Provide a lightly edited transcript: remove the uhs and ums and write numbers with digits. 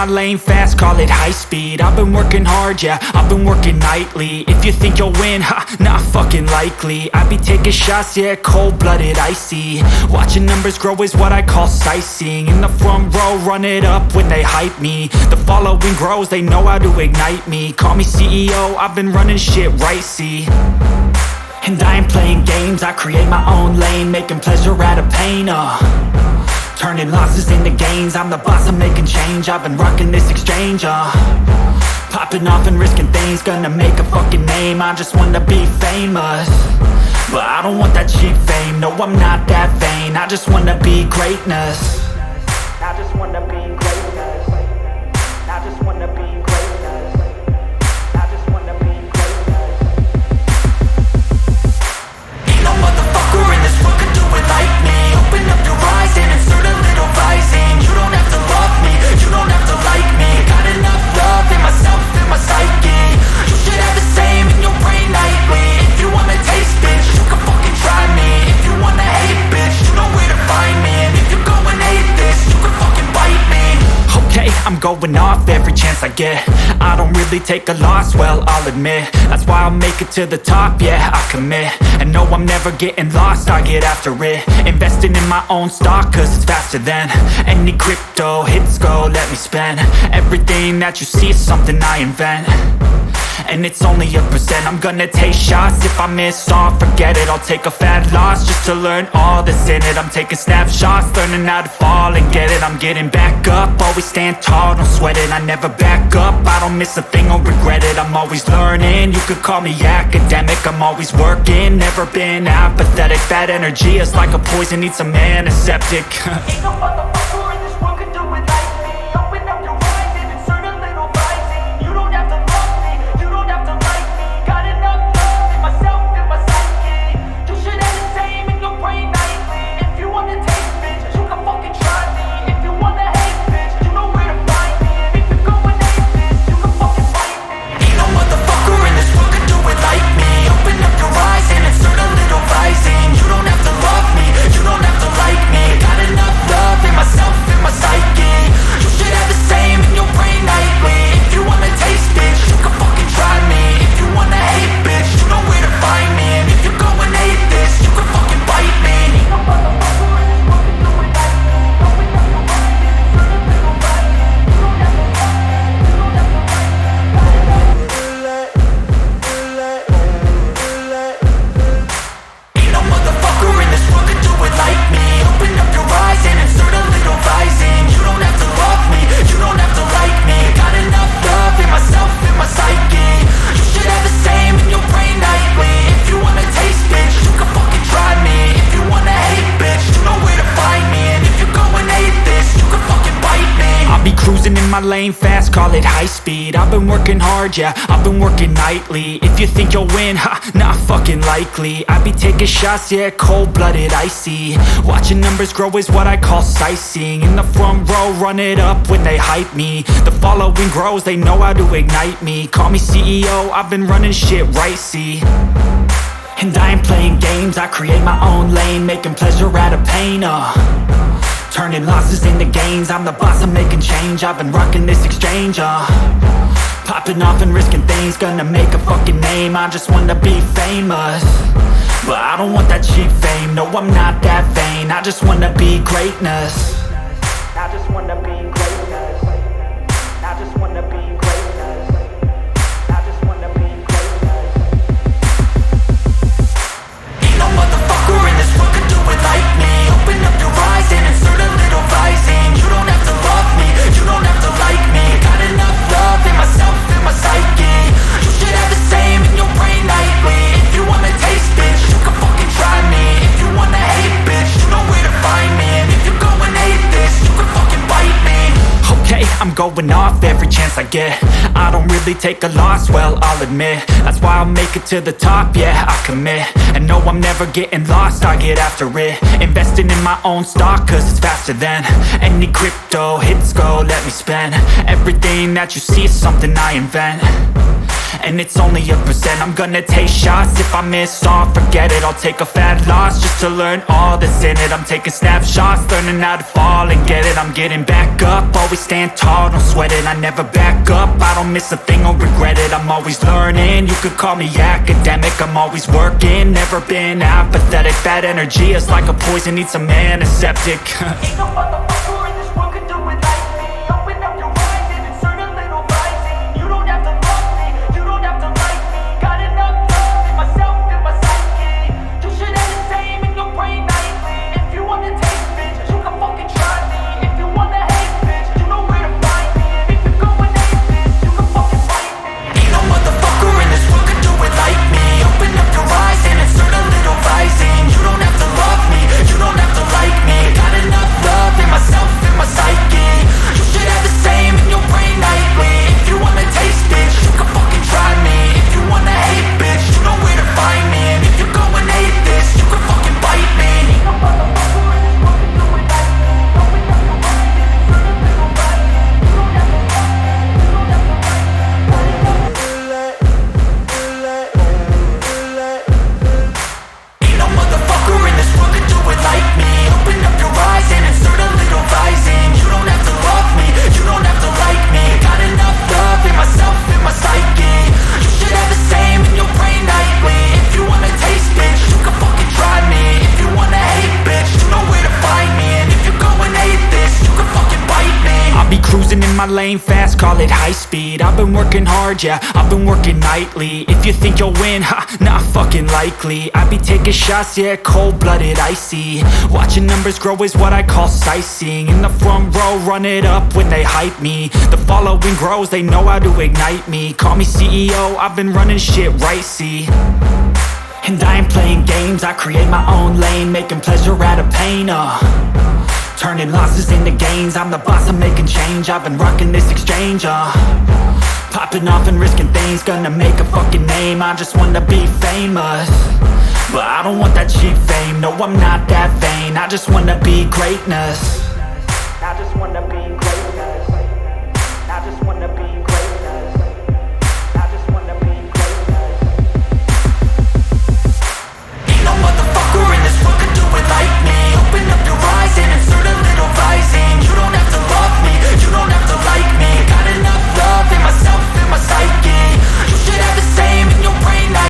lane fast, call it high speed. I've been working hard, yeah, I've been working nightly. If you think you'll win, ha, not fucking likely. I be taking shots, yeah, cold-blooded, icy. Watching numbers grow is what I call sightseeing. In the front row, run it up when they hype me. The following grows, they know how to ignite me. Call me CEO, I've been running shit right, see. And I ain't playing games, I create my own lane, making pleasure out of pain, turning losses into gains. I'm the boss, I'm making change. I've been rocking this exchange, popping off and risking things. Gonna make a fucking name, I just wanna be famous. But I don't want that cheap fame, no I'm not that vain. I just wanna be greatness. I just wanna be greatness. I just wanna be greatness. I just wanna be greatness. Ain't no motherfucker in this world could do it like me. Open up your eyes and insert a little rising. You don't have to love me, you don't have to like me. Got enough love in myself, in my psyche. You should have the same in your brain nightly. If you wanna taste, bitch, you can fucking try me. If you wanna hate, bitch, you know where to find me. And if you go and hate this, you can fucking bite me. Okay, I'm going off every chance I get. I don't really take a loss, well, I'll admit. That's why I'll make it to the top, yeah, I commit. And no, I'm never getting lost, I get after it. Investing in my own stock, cause it's faster than any crypto hits go, let me spend. Everything that you see is something I invent. And it's only a percent. I'm gonna take shots. If I miss all, forget it. I'll take a fat loss just to learn all that's in it. I'm taking snapshots, learning how to fall and get it. I'm getting back up, always stand tall, don't sweat it. I never back up, I don't miss a thing or regret it. I'm always learning, you could call me academic. I'm always working, never been apathetic. That energy is like a poison, needs some antiseptic. Ain't no motherfucker in this world could do it like me. Open up your eyes and insert a little rising. You don't have to love me, you don't have to like me. Got enough love in myself, in my psyche. You should have the same in your brain nightly. If you wanna taste, bitch, you can fucking try me. If you wanna hate, bitch, you know where to find me. And if you go and hate this, you can fucking fight me. Ain't no motherfucker in this world could do it like me. Open up your eyes and insert a little rising. You don't have to love me, you don't have to like me. Got enough love in myself, in my psyche. You should have the same in your brain nightly. If you wanna taste, bitch, you can fucking try me. If you wanna hate, bitch, you know where to find me. And if you go and hate this, you can fucking bite me. Ain't no motherfucker in this world could do it like me. Open up your eyes and insert a little rising. You don't have to love me, you don't have to like me. Ain't no motherfucker in this world could do it like me. Open up your eyes and insert a little rising. You don't have to love me, you don't have to like me. Got enough love in myself, in my psyche. You should have the same in your brain nightly. If you wanna taste, bitch, you can fucking try me. If you wanna hate, bitch, you know where to find me. And if you go and hate this, you can fucking bite me. I'll be cruising in my lane fast, call it high speed. I've been working hard, yeah, I've been working nightly. If you think you'll win, ha, not fucking likely. I be taking shots, yeah, cold-blooded, icy. Watching numbers grow is what I call sightseeing. In the front row, run it up when they hype me. The following grows, they know how to ignite me. Call me CEO, I've been running shit right, see. And I ain't playing games, I create my own lane, making pleasure out of pain, turning losses into gains. I'm the boss, I'm making change. I've been rocking this exchange, popping off and risking things. Gonna make a fucking name, I just wanna be famous. But I don't want that cheap fame, no I'm not that vain. I just wanna be greatness. I just wanna be greatness. I just wanna be greatness. I just wanna be greatness. Ain't no motherfucker in this world could do it like me. Open up your eyes and insert a little rising. You don't have to love me, you don't have to like me. Got enough love in myself, in my psyche. You should have the same in your brain nightly. If you wanna taste, bitch, you can fucking try me. If you wanna hate, bitch, you know where to find me. And if you go and hate this, you can fucking bite me. Okay, I'm going off every chance I get. I don't really take a loss, well, I'll admit. That's why I'll make it to the top, yeah, I commit. And no, I'm never getting lost, I get after it. Investing in my own stock, cause it's faster than any crypto hits go, let me spend. Everything that you see is something I invent. and it's only a percent. I'm gonna take shots, if I miss, all forget it. I'll take a fat loss just to learn all that's in it. I'm taking snapshots, learning how to fall and get it. I'm getting back up, always stand tall, don't sweat it. I never back up, I don't miss a thing or regret it. I'm always learning, you could call me academic. I'm always working, never been apathetic. Bad energy is like a poison, needs some antiseptic. Ain't no motherfucker in this world could do it like me. Open up your eyes and insert a little rising. You don't have to love me, you don't have to like me. Got enough love in myself and my psyche. You should have the same in your brain nightly. If you wanna taste, bitch, you can fucking try me. If you wanna hate, bitch, you know where to find me. And if you're going hate, bitch, you can fucking fight me. Ain't no motherfucker in this world could do it like me. Open up your eyes and insert a little rising. You don't have to love me, you don't have to like me. Got enough love in myself and my psyche. You should have the same in your brain nightly. If you wanna taste, bitch, you can fucking try me. If you wanna hate, bitch, you know where to find me. And if you're going hate this, you can fucking bite me. Ain't no motherfucker in this world can do it like me. Open up your mind and insert a little rising. You don't have to love me, you don't have to like me. Ain't no motherfucker in this world can do it like me. Open up your eyes and insert a little rising. You don't have to love me, you don't have to like me. Got enough love in myself and my psyche. You should have the same in your brain nightly. If you wanna taste, bitch, you can fucking try me. If you wanna hate, bitch, you know where to find me. And if you're going hate this, you can fucking bite me. I'll be cruising in my lane fast, call it high speed. I've been working hard, yeah, I've been working nightly. If you think you'll win, ha, not fucking likely. I be taking shots, yeah, cold-blooded, icy. Watching numbers grow is what I call sightseeing. In the front row, run it up when they hype me. The following grows, they know how to ignite me. Call me CEO, I've been running shit right, see. And I ain't playing games, I create my own lane. Making pleasure out of pain, turning losses into gains. I'm the boss, I'm making change. I've been rocking this exchange, popping off and risking things. Gonna make a fucking name, I just wanna be famous. But I don't want that cheap fame, no I'm not that vain. I just wanna be greatness.